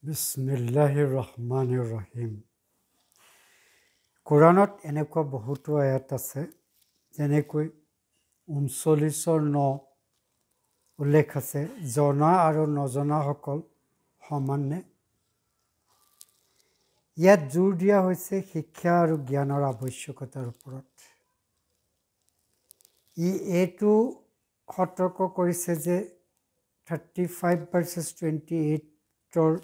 বিসমিল্লাহিৰ ৰহমানিৰ ৰহিম। কোৰাণত এনেকুৱা বহুতো আয়াত আছে, যেনেকৈ 39:9 উল্লেখ আছে, জনা আৰু নজনাসকল সমানে। ইয়াত জোৰ দিয়া হৈছে শিক্ষা আৰু জ্ঞানৰ আৱশ্যকতাৰ ওপৰত। ই এইটো সতৰ্ক কৰিছে যে 35:28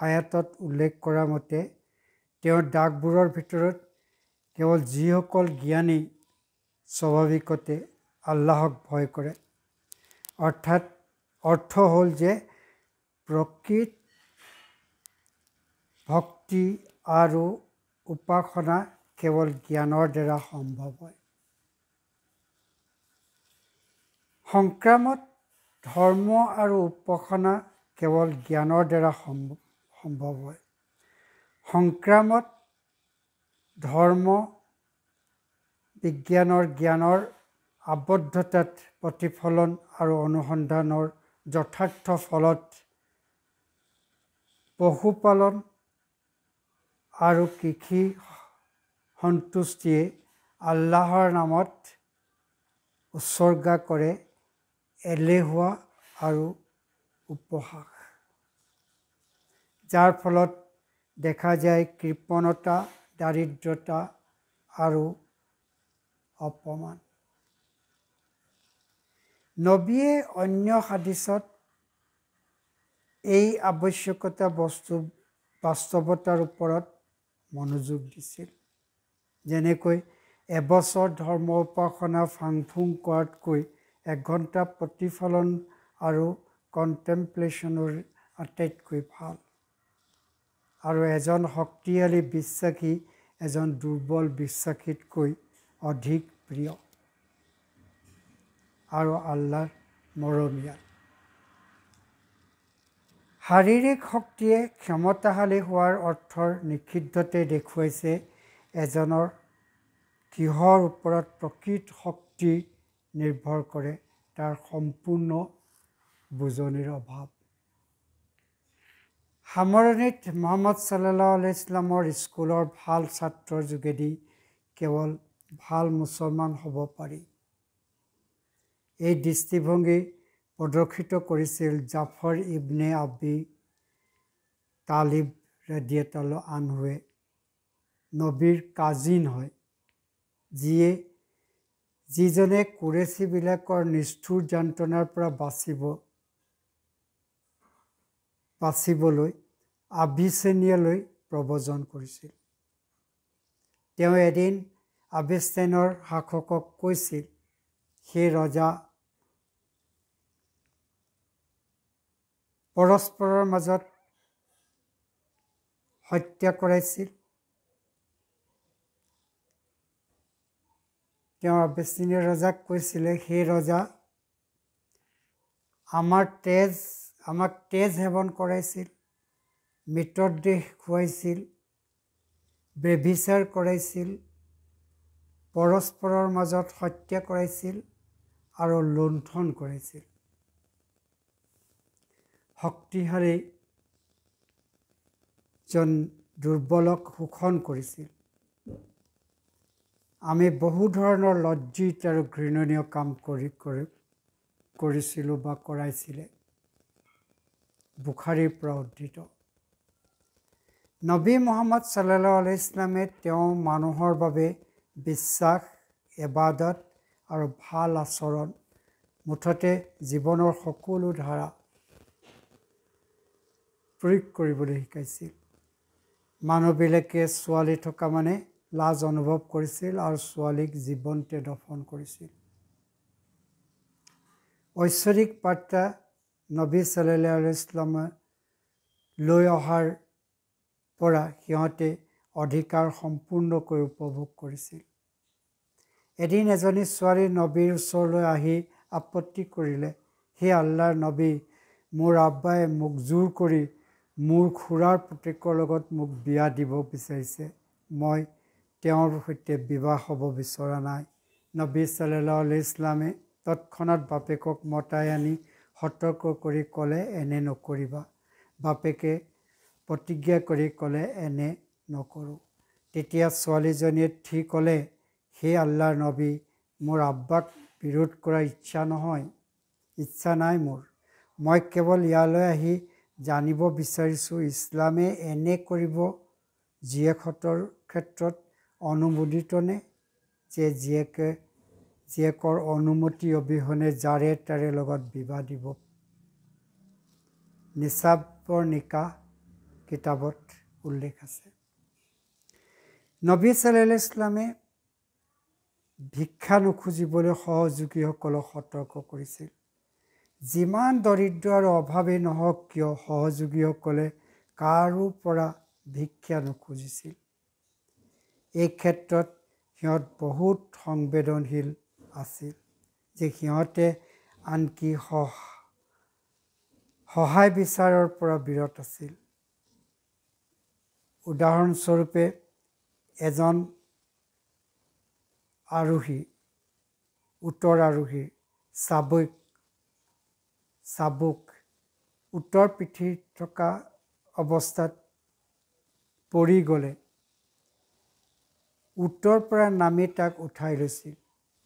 আয়াতত উল্লেখ কৰা মতে তেওঁৰ দাগবোৰৰ ভিতৰত কেৱল যিসকল জ্ঞানী স্বাভাৱিকতে আল্লাহক ভয় কৰে, অৰ্থাৎ অৰ্থ হ'ল যে প্ৰকৃত ভক্তি আৰু উপাসনা কেৱল জ্ঞানৰ দ্বাৰা সম্ভৱ হয়। সংক্ৰামত ধৰ্ম আৰু উপাসনা কেৱল জ্ঞানৰ দ্বাৰা সম্ভৱ হয়। সংক্ৰামত ধৰ্ম বিজ্ঞানৰ জ্ঞানৰ আবদ্ধতাত প্ৰতিফলন আৰু অনুসন্ধানৰ যথাৰ্থ ফলত পশুপালন আৰু কৃষি সন্তুষ্টিয়ে আল্লাহৰ নামত উৎসৰ্গা কৰে এলেহুৱা আৰু উপহাস, যাৰ ফলত দেখা যায় কৃপণতা, দাৰিদ্ৰতা আৰু অপমান। নবীয়ে অন্য হাদিছত এই আৱশ্যকতা বাস্তৱতাৰ ওপৰত মনোযোগ দিছিল, যেনেকৈ এবছৰ ধৰ্ম উপাসনা ফাংফুং কৰাতকৈ 1 ঘণ্টা প্ৰতিফলন আৰু কণ্টেম্পলেশ্যনৰ আটাইতকৈ ভাল, আৰু এজন শক্তিশালী বিশ্বাসী এজন দুৰ্বল বিশ্বাসীতকৈ অধিক প্ৰিয় আৰু আল্লাহ মৰমীয়াল। শাৰীৰিক শক্তিয়ে ক্ষমতাশালী হোৱাৰ অৰ্থৰ নিষিদ্ধতে দেখুৱাইছে এজনৰ কিহৰ ওপৰত প্ৰকৃত শক্তি নিৰ্ভৰ কৰে তাৰ সম্পূৰ্ণ বুজনিৰ অভাৱ। সামৰণিত মুহাম্মদ সাল্লাল্লাহু আলাইহি ইছলামৰ স্কুলৰ ভাল ছাত্ৰৰ যোগেদি কেৱল ভাল মুছলমান হ'ব পাৰি। এই দৃষ্টিভংগী প্ৰদৰ্শিত কৰিছিল জাফৰ ইবনে আবি তালিব ৰাদিয়াল্লাহু আনহুৱে, নবীৰ কাজিন হয়, যিজনে কুৰেশীবিলাকৰ নিষ্ঠুৰ যন্ত্ৰণাৰ পৰা বাচিবলৈ আবিছেনিয়ালৈ প্ৰব্ৰজন কৰিছিল। তেওঁ এদিন আবিছেনিয়াৰ শাসকক কৈছিল, সেই ৰজা পৰস্পৰৰ মাজত হত্যা কৰাইছিল। তেওঁ আবিছেনিয়াৰ ৰজাক কৈছিলে, সেই ৰজা আমাক তেজ সেৱন কৰাইছিল, মৃতদেহ খুৱাইছিল, ব্যভিচাৰ কৰাইছিল, পৰস্পৰৰ মাজত হত্যা কৰাইছিল আৰু লুণ্ঠন কৰাইছিল। শক্তিশালী জন দুৰ্বলক শোষণ কৰিছিল। আমি বহু ধৰণৰ লজ্জিত আৰু ঘৃণনীয় কাম কৰিছিলোঁ বা কৰাইছিলে। বুখাৰীৰ পৰা উদ্ধৃত। নবী মুহাম্মদ সাল্লাল্লাহু আলাইহি ইছলামে তেওঁ মানুহৰ বাবে বিশ্বাস, ইবাদত আৰু ভাল আচৰণ, মুঠতে জীৱনৰ সকলো ধাৰা প্ৰয়োগ কৰিবলৈ শিকাইছিল। মানুহবিলাকে ছোৱালী থকা মানে লাজ অনুভৱ কৰিছিল আৰু ছোৱালীক জীৱনতে দফন কৰিছিল। ঐশ্বৰিক বাৰ্তা নবী সাল্লাল্লাহু আলাইহি ইছলামে লৈ অহাৰ পৰা সিহঁতে অধিকাৰ সম্পূৰ্ণকৈ উপভোগ কৰিছিল। এদিন এজনী ছোৱালী নবীৰ ওচৰলৈ আহি আপত্তি কৰিলে, হে আল্লাহৰ নবী, মোৰ আব্বাই মোক জোৰ কৰি মোৰ খুৰাৰ পুতেকৰ লগত মোক বিয়া দিব বিচাৰিছে। মই তেওঁৰ সৈতে বিবাহ হ'ব বিচৰা নাই। নবী সাল্লাল্লাহু আলাইহি ইছলামে তৎক্ষণাৎ বাপেকক মতাই আনি সতৰ্ক কৰি ক'লে, এনে নকৰিবা। বাপেকে প্ৰতিজ্ঞা কৰি ক'লে, এনে নকৰোঁ। তেতিয়া ছোৱালীজনীয়ে ঠিক ক'লে, হে আল্লাহৰ নবী, মোৰ আব্বাক বিৰোধ কৰাৰ ইচ্ছা নাই মোৰ। মই কেৱল ইয়ালৈ আহি জানিব বিচাৰিছোঁ, ইছলামে এনে কৰিব জীয়েকহঁতৰ ক্ষেত্ৰত অনুমোদিতনে, যে জীয়েকৰ অনুমতি অবিহনে যাৰে তাৰে লগত বিবাহ দিব। নিচাবৰ নিকাহ কিতাপত উল্লেখ আছে। নবী ছাল্লাল্লাহু আলাইহি ওয়াসাল্লামে ভিক্ষা নুখুজিবলৈ সহযোগীসকলক সতৰ্ক কৰিছিল। যিমান দৰিদ্ৰ আৰু অভাৱী নহওক কিয়, সহযোগীসকলে কাৰো পৰা ভিক্ষা নুখুজিছিল। এই ক্ষেত্ৰত সিহঁত বহুত সংবেদনশীল আছিল, যে সিহঁতে আনকি সহায় বিচাৰৰ পৰা বিৰত আছিল। উদাহৰণস্বৰূপে, এজন উটৰ আৰোহী চাবুক উটৰ পিঠিত থকা অৱস্থাত পৰি গ'লে উটৰ পৰা নামি তাক উঠাই লৈছিল।